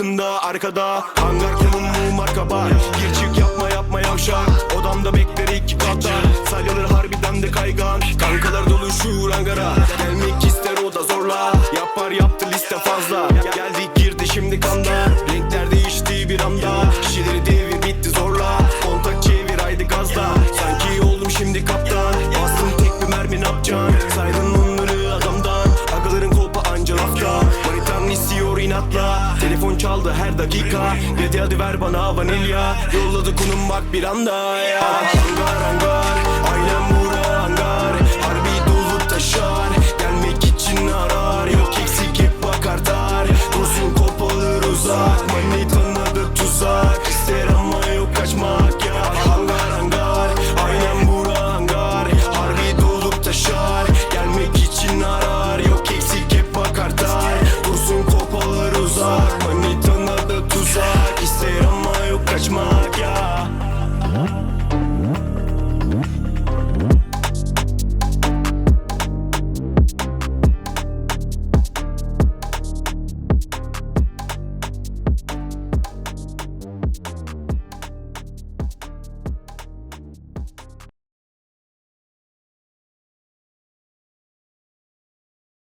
yakında arkada. Hangar konum marka bar. Gir çık yapma yavşak. Odamda bekler iki katta. Salyalar harbiden de kaygan. Kankalar dolu şu hangara. Gelmek ister o da zorla. Yaptı liste fazla. Geldik girdi şimdi kanda. Renkler değişti bir anda. Kişileri devir bitti zorla. Kontak çevir haydi gazla. Sanki oldum şimdi kaptan. Bastım tek bir mermi ne yapacaksın? Saydın onları adamdan. Agaların kolpa anca lafta. Manitan istiyor inatla. Telefon çaldı her dakika. Dedi hadi ver bana vanilya. Yolladı konum bak bir anda ya. Hangar